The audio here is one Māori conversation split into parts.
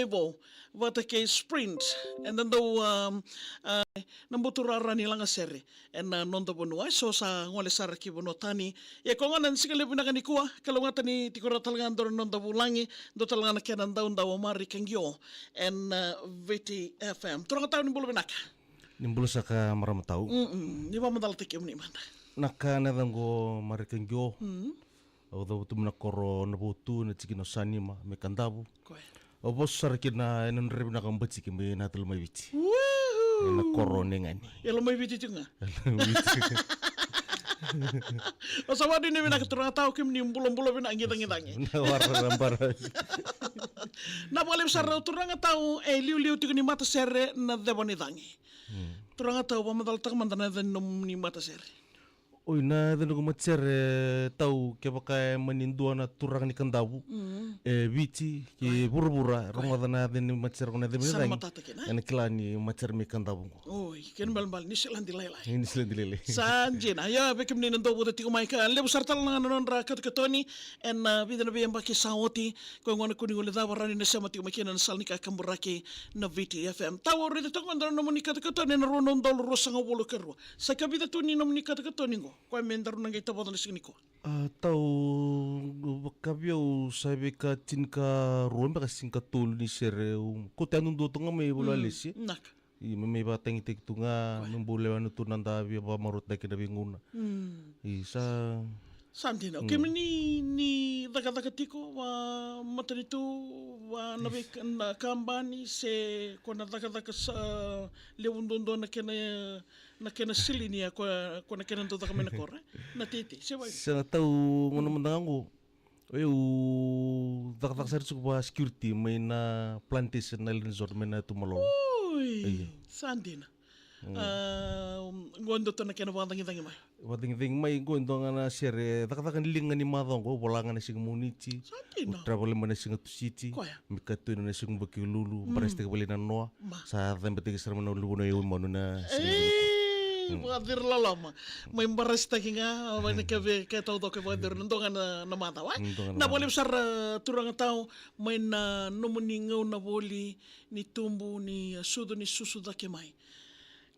5 vata ke sprint and then do nambutura rani langa seri and nonto bonua so sa ngole sara ki bonotani ya ko nganan sikale binaka ni kuwa kalungata ni tikora talanga ndor nonto bulangi do talanga kenan daun daw MARIKA and VT FM turang taw ni bulu binaka nimbulu saka maramatau ni ba madal tekem ni manda nakana dango MARIKA o do tumna koro NAVUATU na tikino SANIMA me KADAVU o bos sarkina enon rebna kambatsi ke me natul mai viti na koro nengani elo mai viti tunga o sawadi ni binaka turang taw kim ni bulo bina ngidang-ngidangi na warra na boleh besar turang taw liu-liu tikini matasere na debonidangi turang taw pamadal tak mandana den nom ni matasere oi na den ko matasere taw ke baka manindua na turang ni KADAVU viti ki burbura romadana den ni matasere kona debonidangi ana kilani matasere me KADAVU oi ken bal ni selandi lailai ini selendilele sanjina ya bekem ni ndo bodo tiko maika le besar tal na non ra katoni en bidana be mbaki sawoti ko ngona kuni ngole da warani na sama tiko makina na salnika kamburaki na VT FM tawo re to ngondra no moni katoni na ronon dol rosanga wolo kerwa sa kabida tuni no moni katoni ngo ko mendar na ngai tabodo ni ko tau kabio sabe ka tinka romba ka sinka tol ni sere ko tanun do tonga me bola lesi nak I me ba tangi tek tunga numbule wanu tunanda bi ba marut da kina binguna I sa Santina, okay, ni daga tiko wa matanitu wa nabe na kambani se kona daga sa lewundondo na kena silini ya ko na kena daga mena kore na titi se wa sa tau ngono mandango eu daga sa ba security may na plantation na resort may na tumalo oi Santina ngondo to na kena wadang mai wading mai gondo ngana sere dakakan linga ni madong ko bolanga na sing munichi travel mana sing tu city mikatu na sing QIO-Liuliu bareste ka balina noa sa tempat ke sermana lu no eu manuna wadir lalama may baresta kinga may ka tao ke wadir ndonga na mata wa na boleh besar turang tao may na nomuningaw na boli ni tumbu ni sudo ni susuda ke mai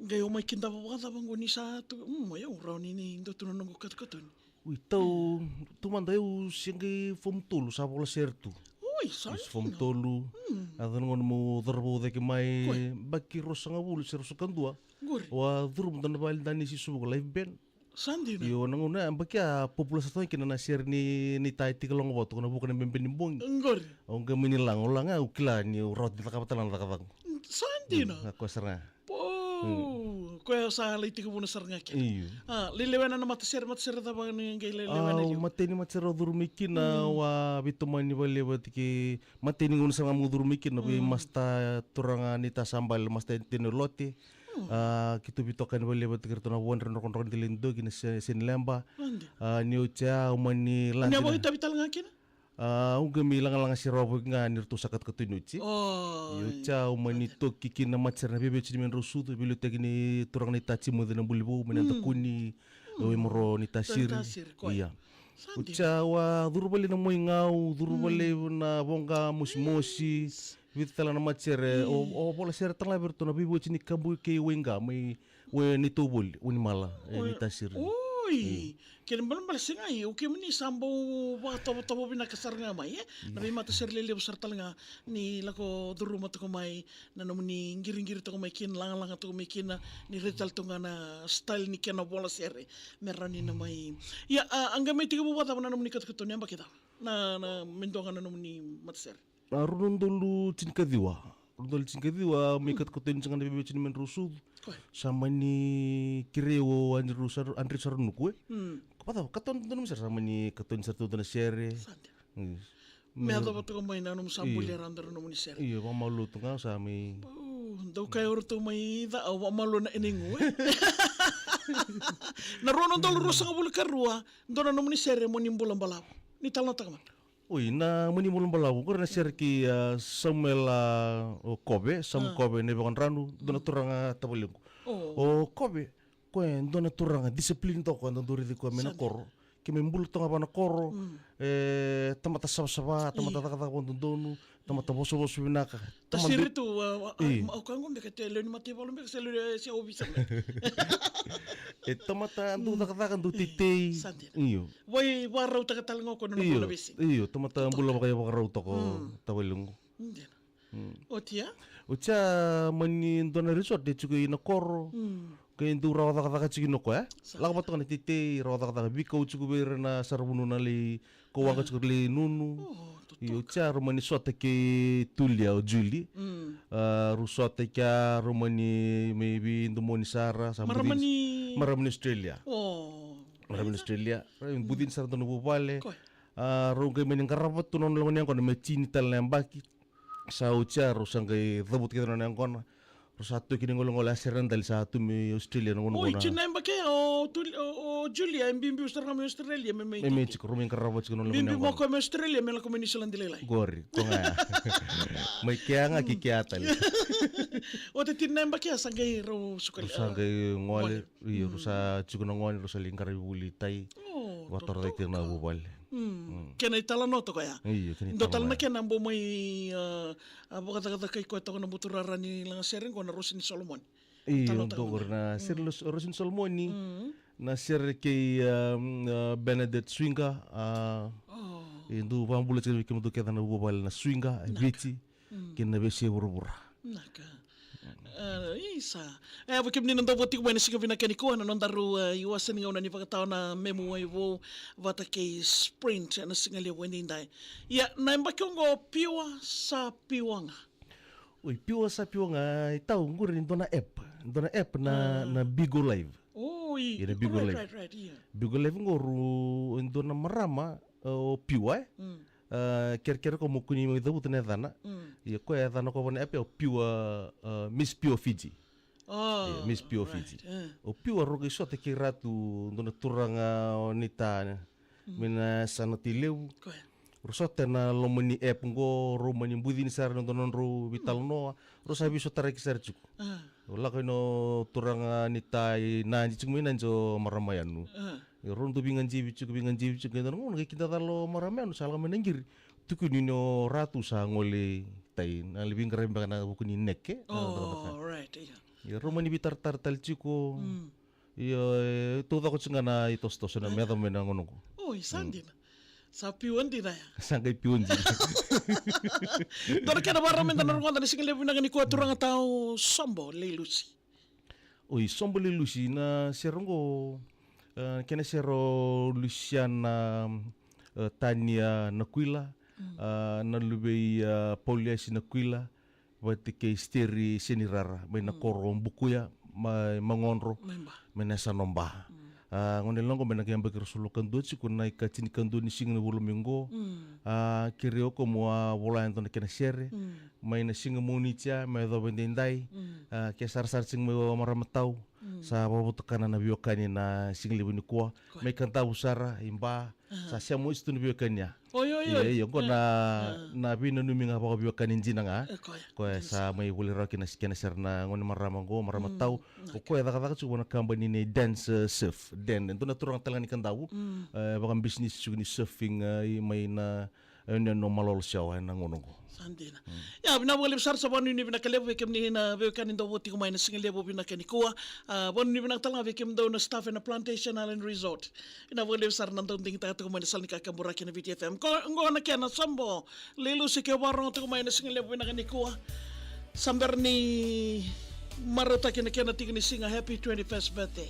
gayo may kinda pa bango ni sa tu mayo raw ni ndo tunon ng katkaton ui tau tumanda eu singi fom tolu sa bola sertu ui sa fom tolu adan ngon mo darbo de ke mai baki rosanga bulu sersu kandua wa durum dan bal dani si subu live band Sandina yo nanguna baki a populasi to kina na share ni taiti kalong boto na bukan bemben nimbong ngor ang gamini lang ulanga ukila ni rod di takapatan takapang Sandina ako sara ko sa liti ko muna saranga ki lilewena na matasere da ba ni ngay lilewena yo mateni matsero durumikin na wa bitumani balewat ki mateni ngun sa ngamu durumikin na bi masta turanga nita sambal masta tinolote kitu bitokan balewat kirto na won ren kon dilindo gina sinlemba ni ucha umani lan ni abo itabital nga kina gami lang si Robo nga nirto sakat katunuchi yucha umani to kiki na matser na bebe chini men rosudo bibliotek ni turang ni tachi mo na bulibo menanta kuni moro ni tasir iya ucha wa durbali na moy ngau durbali na bonga musmosi vitala na matser o bola ser tala berto na bibo chini kambu ke wenga mai we ni tubul unimala ni tasir oi ken bal singai o ke mani sambo wa tabo binakasar nga mai nabi matasere lele besar tal nga ni lako duruma to mai na nomni ngiring to mai kin lang to mai kin ni retal to nga na style ni ken bola sere merani na mai ya anga mai tigo bata na nomni katkato ni ambakita na mendonga na nomni matasere arun dulu cinkadiwa Rudol cinkadiwa may katkato ni sanga bebe chini men rusud sama ni kireo Andri Sarnukwe kapata katon tanum sir sama ni katon sir to na sere me ado to may na num sambuler andar num ni sere iya mamalu to nga sa may daw kayo to may da mamalu na iningu naronon dol rosa nga bulkar ruwa ndona num ni sere mo nimbulang balaw ni talna takaman oi na mani mulung balawu ko na share ki Samuel Kobe Kobe ne bakon ranu dona turanga tabaling o Kobe ko en dona turanga disiplin to ko ndon duri ko mena kor ke me mbulu tonga pana koro, tamata sawa-sawa, tamata taka-taka pondondonu, tamata boso-boso binaka. Tasiri tu, au kango mbeka te leo ni mati walo mbeka se leo se obisa. Tamata andu taka-taka andu titei. Iyo. Wai warau taka-talanga ko nuna mula besi. Iyo, tamata mbula wakaya wakarau toko tawalungu. O tia? O tia mani ndona resort de chuku ina koro. Kaya ndu rawa taka-taka chiki noko Laka pataka na titei, rawa taka-taka bika uchuku bera na sarabunu na li kawanga chuku li nunu. Iyo tia romani sota ke Tulia o Julie. Rusota kia romani maybe ndumoni Sara. Maramani Australia. Maramani Australia. Budin Sara tono bupale. Rong kay maning karapat tunon lang niyan kono may chinital na baki. Sa ucha rosang kay dabut kita na kono. Satu kini ngolong asiran dali satu me Australia ngono ngono. Oi, chinemba ke o Julia mbimbi Australia me me. Me chiko ruming karabat chiko ngolong. Mbimbi mo ko Australia me la ko New dilay. Gori, ko nga. May kaya nga kikiatal. O te tinemba ke sangay ro sukal. Sangay ngole, iyo sa chiko ngole ro sa lingkar buli tay. Wator dai tirna bubal. Kena Veitalanoa to kaya. Iyo, kena Dotal na kena bo may kata-kata kay ko na buturarani lang sering ko na Rosin Solomon. Iyo, dogor na Sir Rosin Solomon ni na Sir kay Benedict Swinga. Indo pambulat kay kimo kita na bubal na Swinga, Vici, kina besi buru-buru. Naka. Isa. Wakim ni nanda votik mo na sige vinakaniko na nondaru iwasan nga una ni pagkatao na memo ay wo vata kay sprint na singali wending dai. Ya na mbakyo ngo piwa sa piwa nga. Uy, piwa sa piwa nga itaw ngurin do na app na Bigo Live. Oh, na Bigo Live. Right, yeah. Bigo Live ngoro do na marama o piwa Kira-kira ko mukuni mo ito buto na dana. Iya ko ya dana ko na app o piwa Miss Pio Fiji. Miss Pio Fiji. O piwa rogi so te kira tu dona turanga onita mina sanotileu. Rosote na lomani app ngo romani budi ni sar nonton ro Veitalanoa. Rosa biso tarik sar chuku. Wala ko no turanga nita na chuku mina jo maramayanu. Ron tu bingan jibi chuku kita ngon kita talo maramian salah menengir tuku nino ratu sa ngole tai na libing karem baka buku ni nekke right ya romani bitar tartal chuku ya tu ko tsinga na itos na meda mena ngono ko isandi na sa piwan di na ya sangay piwan ji dor kana baramen na ngon na single lebu na ni ko turang tao sombo lelusi sombo lelusi na serongo kena sero Luciana Tania Naquila na lubei Pauliasi Naquila wati ke steri senirara may nakorong bukuya may mangonro may nasa nomba ngonel lang ko may nagyang bagirasulukan doon si kunay kachinikan doon ni singa na wuluminggo kireo ko mua wala ito na kinasere may nasinga munitia may dobendinday kaya sar-sar sing may maramataw sa pabutukan na nabiyokan niya na singlibin ni kuwa may kanta usara imba sa siya mo isto nabiyokan niya yung ko na binanumi nga pabiyokan ninjina nga kaya sa may wulira kinasir na ngon maramang ko maramataw o kaya dakataka chuko na company ni Dance Surf Den ito naturang talaga ni kandaw bakang business chuko ni surfing may na ayun no malol siya na ngonong ko Sandina. Ya binawali besar sa banu ni binakalevo vekem ni na vekan indo woti kumain na singalevo binakanikua. Banu ni binaktalanga vekem daw na staff na Plantation Island Resort. Inawali besar nang daw tingin tayo kumain na sal ni kakamburaki na VTFM. Ngo na kaya na sambo. Lilo si kewarong to kumain na singalevo binakanikua. Samber ni Marota kina kaya na tingin ni singa happy 21st birthday.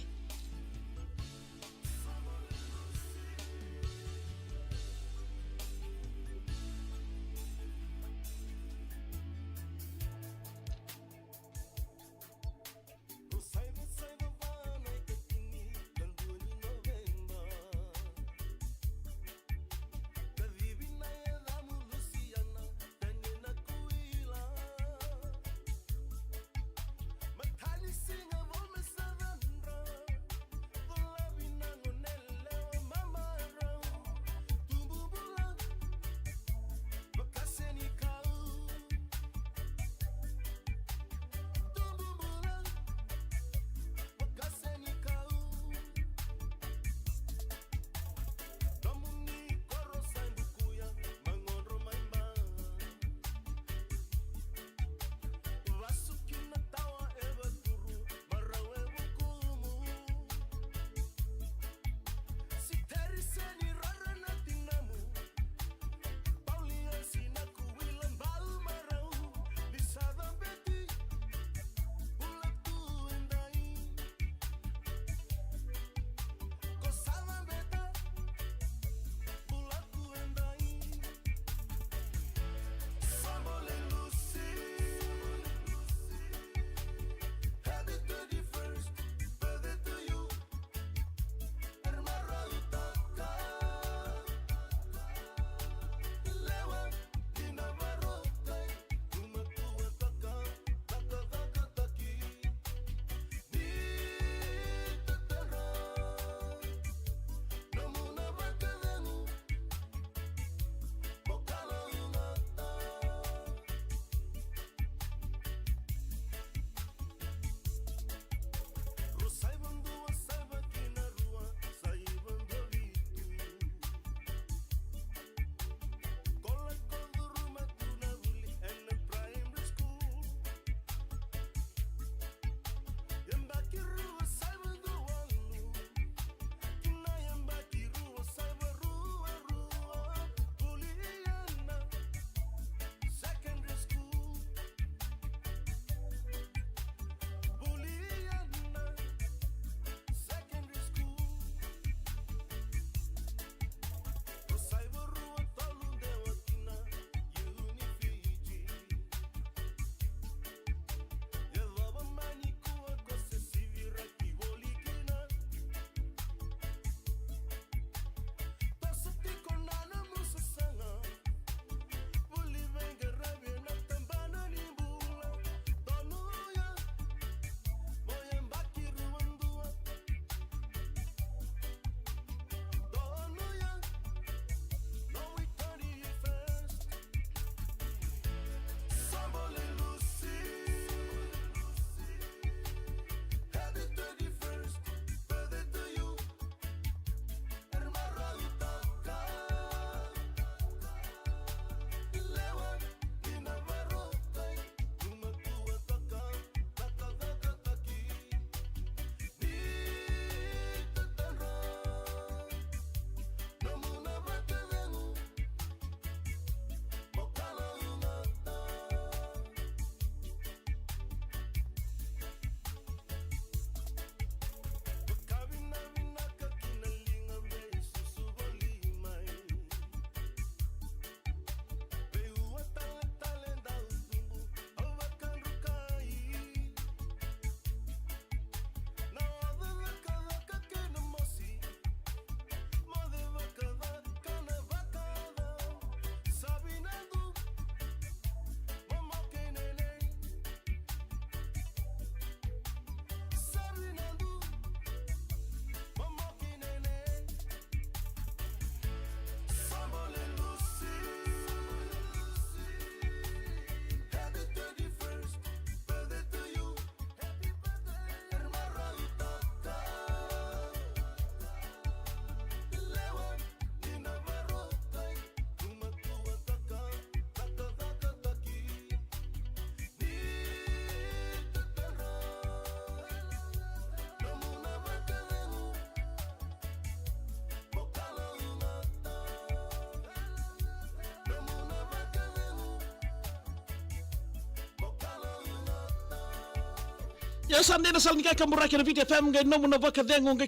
Ya sande na salni ka kamuraki na video FM ngai nomu na baka dengo ngai